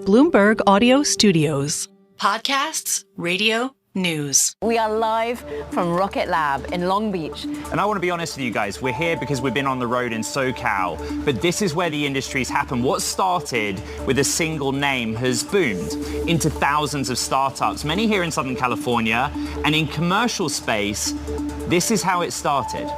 Bloomberg Audio Studios. Podcasts, radio, news. We are live from Rocket Lab in Long Beach. And I want to be honest with you guys, we're here because we've been on the road in SoCal, but this is where the industry's happened. What started with a single name has boomed into thousands of startups, many here in Southern California, and in commercial space, this is how it started.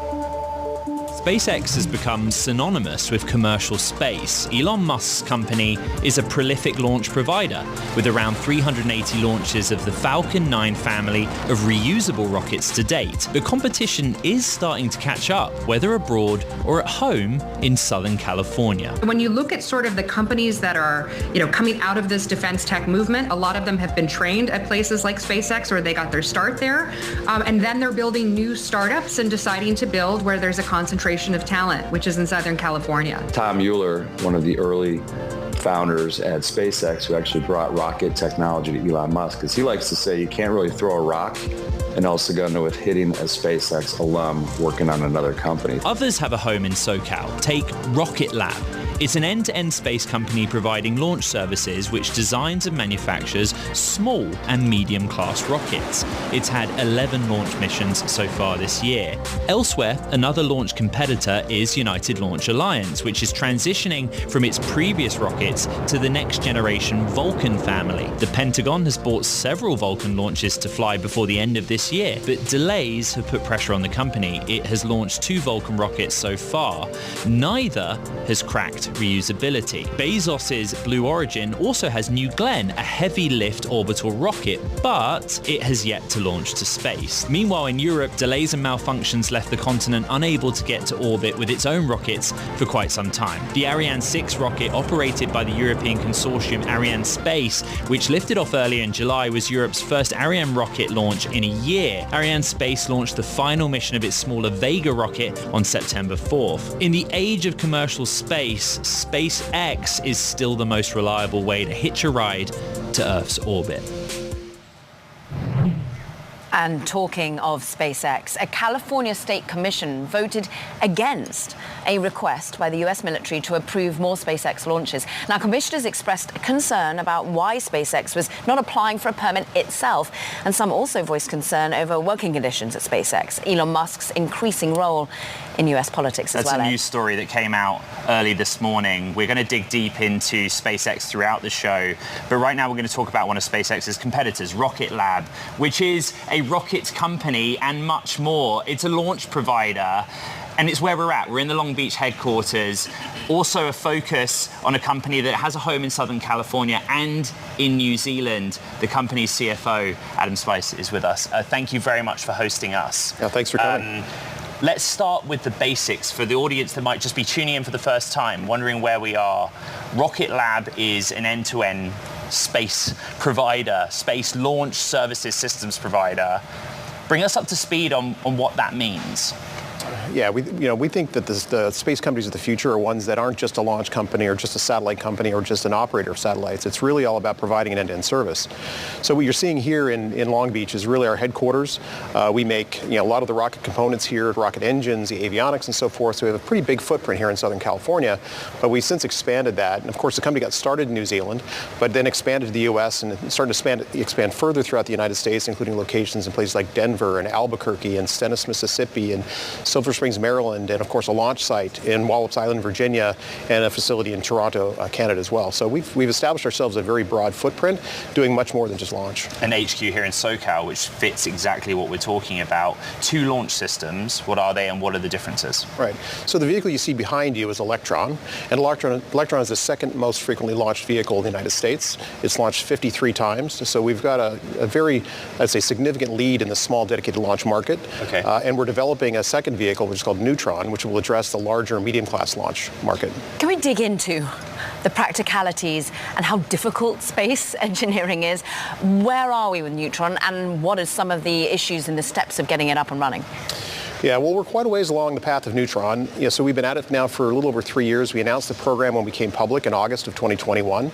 SpaceX has become synonymous with commercial space. Elon Musk's company is a prolific launch provider, with around 380 launches of the Falcon 9 family of reusable rockets to date. The competition is starting to catch up, whether abroad or at home in Southern California. When you look at sort of the companies that are, coming out of this defense tech movement, a lot of them have been trained at places like SpaceX, or they got their start there, and then they're building new startups and deciding to build where there's a concentration of talent, which is in Southern California. Tom Mueller, one of the early founders at SpaceX, who actually brought rocket technology to Elon Musk, because he likes to say you can't really throw a rock and also go with hitting a SpaceX alum working on another company. Others have a home in SoCal. Take Rocket Lab. It's an end-to-end space company providing launch services which designs and manufactures small and medium-class rockets. It's had 11 launch missions so far this year. Elsewhere, another launch competitor is United Launch Alliance, which is transitioning from its previous rockets to the next-generation Vulcan family. The Pentagon has bought several Vulcan launches to fly before the end of this year, but delays have put pressure on the company. It has launched 2 Vulcan rockets so far. Neither has cracked reusability. Bezos's Blue Origin also has New Glenn, a heavy lift orbital rocket, but it has yet to launch to space. Meanwhile, in Europe, delays and malfunctions left the continent unable to get to orbit with its own rockets for quite some time. The Ariane 6 rocket, operated by the European consortium Ariane Space, which lifted off earlier in July, was Europe's first Ariane rocket launch in a year. Ariane Space launched the final mission of its smaller Vega rocket on September 4th. In the age of commercial space, SpaceX is still the most reliable way to hitch a ride to Earth's orbit. And talking of SpaceX, a California state commission voted against a request by the U.S. military to approve more SpaceX launches. Now, commissioners expressed concern about why SpaceX was not applying for a permit itself, and some also voiced concern over working conditions at SpaceX, Elon Musk's increasing role in U.S. politics as well. That's a news story that came out early this morning. We're going to dig deep into SpaceX throughout the show, but right now we're going to talk about one of SpaceX's competitors, Rocket Lab, which is a rocket company and much more. It's a launch provider, and it's where we're at. We're in the Long Beach headquarters. Also a focus on a company that has a home in Southern California and in New Zealand. The company's CFO, Adam Spice, is with us. Thank you very much for hosting us. Yeah, thanks for coming. Let's start with the basics for the audience that might just be tuning in for the first time, wondering where we are. Rocket Lab is an end-to-end space provider, space launch services systems provider. Bring us up to speed on what that means. Yeah, we think that the space companies of the future are ones that aren't just a launch company or just a satellite company or just an operator of satellites. It's really all about providing an end-to-end service. So what you're seeing here in Long Beach is really our headquarters. We make a lot of the rocket components here, rocket engines, the avionics and so forth. So we have a pretty big footprint here in Southern California, but we've since expanded that. And of course, the company got started in New Zealand, but then expanded to the U.S. and started to expand further throughout the United States, including locations in places like Denver and Albuquerque and Stennis, Mississippi, and Silver Springs, Maryland, and of course a launch site in Wallops Island, Virginia, and a facility in Toronto, Canada as well. So we've established ourselves a very broad footprint, doing much more than just launch. An HQ here in SoCal, which fits exactly what we're talking about. 2 launch systems. What are they and what are the differences? Right. So the vehicle you see behind you is Electron, and Electron is the second most frequently launched vehicle in the United States. It's launched 53 times. So we've got a very, I'd say, significant lead in the small dedicated launch market. Okay. And we're developing a second vehicle, which is called Neutron, which will address the larger medium-class launch market. Can we dig into the practicalities and how difficult space engineering is? Where are we with Neutron, and what are some of the issues and the steps of getting it up and running? Yeah, well, we're quite a ways along the path of Neutron. So we've been at it now for a little over 3 years. We announced the program when we came public in August of 2021.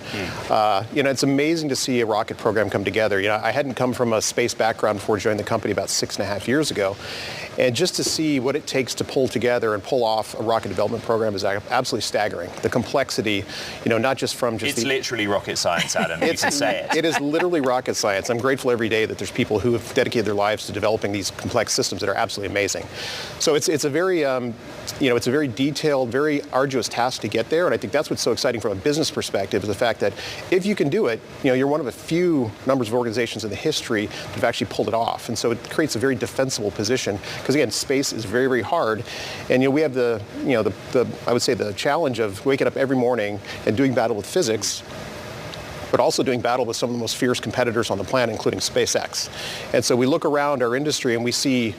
It's amazing to see a rocket program come together. I hadn't come from a space background before joining the company about 6.5 years ago. And just to see what it takes to pull together and pull off a rocket development program is absolutely staggering. The complexity, not just from just It's literally rocket science, Adam. You can say it. It is literally rocket science. I'm grateful every day that there's people who have dedicated their lives to developing these complex systems that are absolutely amazing. So it's a very, it's a very detailed, very arduous task to get there. And I think that's what's so exciting from a business perspective is the fact that if you can do it, you're one of a few numbers of organizations in the history that have actually pulled it off. And so it creates a very defensible position because again, space is very, very hard. And we have I would say the challenge of waking up every morning and doing battle with physics, but also doing battle with some of the most fierce competitors on the planet, including SpaceX. And so we look around our industry and we see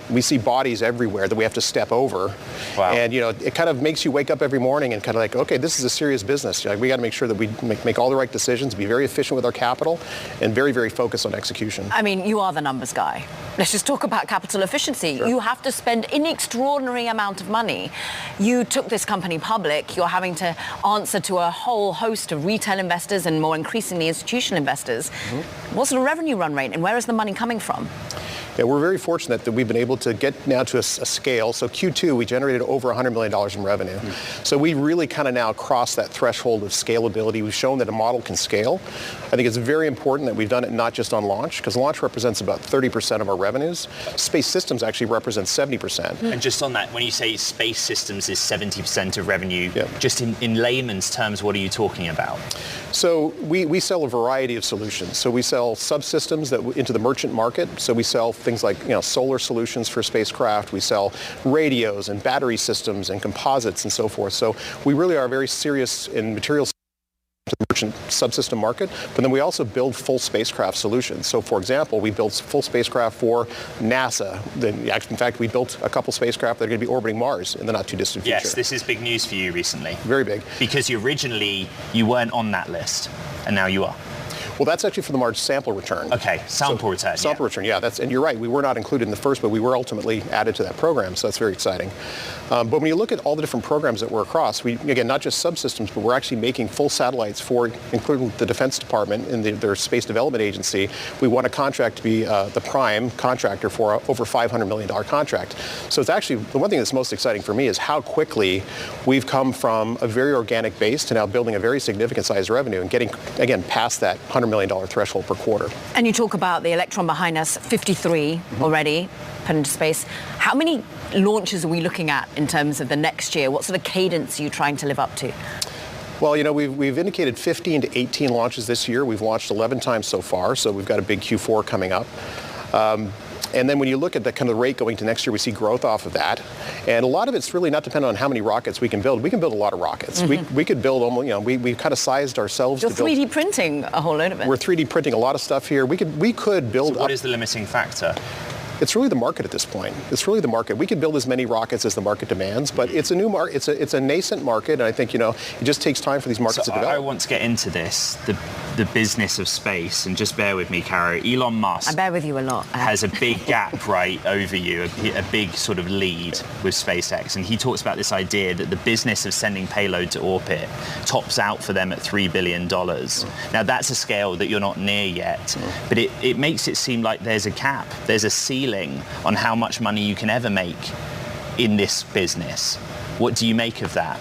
bodies everywhere that we have to step over. Wow. And it kind of makes you wake up every morning and kind of like, okay, this is a serious business. We got to make sure that we make all the right decisions, be very efficient with our capital, and very, very focused on execution. I mean, you are the numbers guy. Let's just talk about capital efficiency. Sure. You have to spend an extraordinary amount of money. You took this company public. You're having to answer to a whole host of retail investors and more increasingly institutional investors. Mm-hmm. What's the revenue run rate and where is the money coming from? Yeah, we're very fortunate that we've been able to get now to a scale. So Q2, we generated over $100 million in revenue. Mm-hmm. So we really kind of now crossed that threshold of scalability. We've shown that a model can scale. I think it's very important that we've done it not just on launch, because launch represents about 30% of our revenues. Space systems actually represents 70%. Mm-hmm. And just on that, when you say space systems is 70% of revenue, yeah. Just in layman's terms, what are you talking about? So we sell a variety of solutions. So we sell subsystems into the merchant market. So we sell things like solar solutions for spacecraft. We sell radios and battery systems and composites and so forth. So we really are very serious in materials to the merchant subsystem market, but then we also build full spacecraft solutions. So for example, we built full spacecraft for NASA. In fact, we built a couple spacecraft that are going to be orbiting Mars in the not too distant future. Yes, this is big news for you recently. Very big. Because originally you weren't on that list, and now you are. Well, that's actually for the Mars sample return. Okay, sample return. Sample return, yeah. And you're right, we were not included in the first, but we were ultimately added to that program, so that's very exciting. But when you look at all the different programs that we're across, again, not just subsystems, but we're actually making full satellites for, including the Defense Department and their Space Development Agency. We won a contract to be the prime contractor for over $500 million contract. So it's actually, the one thing that's most exciting for me is how quickly we've come from a very organic base to now building a very significant size revenue and getting, again, past that $100 million threshold per quarter. And you talk about the Electron behind us, 53 already put into space. How many launches are we looking at in terms of the next year? What sort of cadence are you trying to live up to? Well, we've indicated 15 to 18 launches this year. We've launched 11 times so far, so we've got a big Q4 coming up. And then when you look at the kind of rate going to next year, we see growth off of that. And a lot of it's really not dependent on how many rockets we can build. We can build a lot of rockets. Mm-hmm. We could build almost, we kind of sized ourselves You're to build. 3D printing a whole load of it. We're 3D printing a lot of stuff here. We could build. So what is the limiting factor? It's really the market at this point. It's really the market. We could build as many rockets as the market demands, but it's a new market. It's a nascent market, and I think it just takes time for these markets to develop. I want to get into this, the business of space, and just bear with me, Caro. Elon Musk. I bear with you a lot. Has a big gap right over you, a big sort of lead with SpaceX, and he talks about this idea that the business of sending payload to orbit tops out for them at $3 billion. Now that's a scale that you're not near yet, but it makes it seem like there's a cap, there's a ceiling on how much money you can ever make in this business. What do you make of that?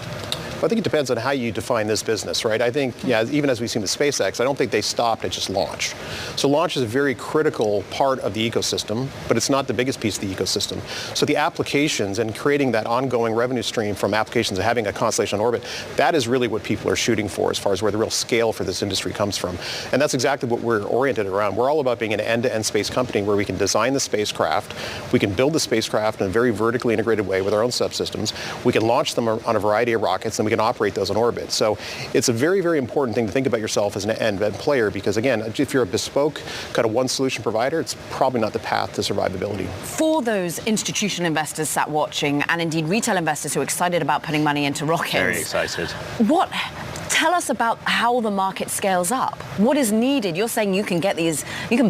I think it depends on how you define this business, right? I think, even as we've seen with SpaceX, I don't think they stopped at just launch. So launch is a very critical part of the ecosystem, but it's not the biggest piece of the ecosystem. So the applications and creating that ongoing revenue stream from applications and having a constellation on orbit, that is really what people are shooting for as far as where the real scale for this industry comes from. And that's exactly what we're oriented around. We're all about being an end-to-end space company where we can design the spacecraft, we can build the spacecraft in a very vertically integrated way with our own subsystems, we can launch them on a variety of rockets, and we can operate those on orbit. So it's a very, very important thing to think about yourself as an end-to-end player, because again, if you're a bespoke kind of one solution provider, it's probably not the path to survivability. For those institutional investors sat watching, and indeed retail investors who are excited about putting money into rockets. Very excited. Tell us about how the market scales up. What is needed? You're saying you can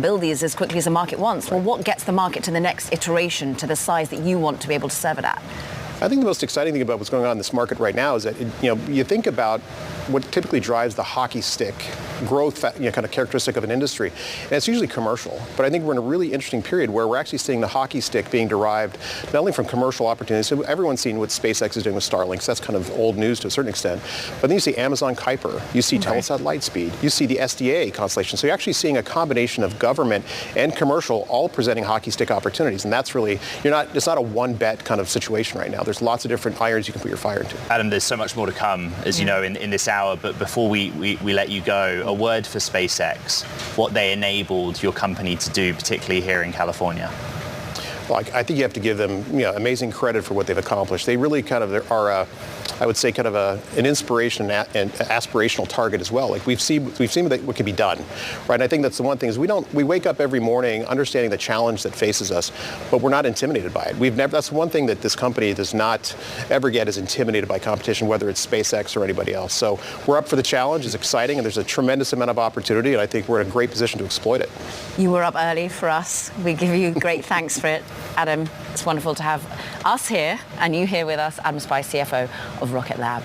build these as quickly as the market wants. Well, what gets the market to the next iteration, to the size that you want to be able to serve it at? I think the most exciting thing about what's going on in this market right now is that, you think about what typically drives the hockey stick growth kind of characteristic of an industry. And it's usually commercial. But I think we're in a really interesting period where we're actually seeing the hockey stick being derived not only from commercial opportunities. So everyone's seen what SpaceX is doing with Starlink. So that's kind of old news to a certain extent. But then you see Amazon Kuiper. You see Telesat Lightspeed. You see the SDA constellation. So you're actually seeing a combination of government and commercial all presenting hockey stick opportunities. And that's really, it's not a one bet kind of situation right now. There's lots of different irons you can put your fire into. Adam, there's so much more to come, as you know, in this hour. But before we let you go, a word for SpaceX, what they enabled your company to do, particularly here in California. Well, I think you have to give them amazing credit for what they've accomplished. They really kind of are, I would say, kind of an inspiration and aspirational target as well. Like we've seen what can be done, right? And I think that's the one thing is we wake up every morning understanding the challenge that faces us, but we're not intimidated by it. That's one thing that this company does not ever get is intimidated by competition, whether it's SpaceX or anybody else. So we're up for the challenge. It's exciting, and there's a tremendous amount of opportunity, and I think we're in a great position to exploit it. You were up early for us. We give you great thanks for it, Adam. It's wonderful to have us here and you here with us, Adam Spice, CFO of Rocket Lab.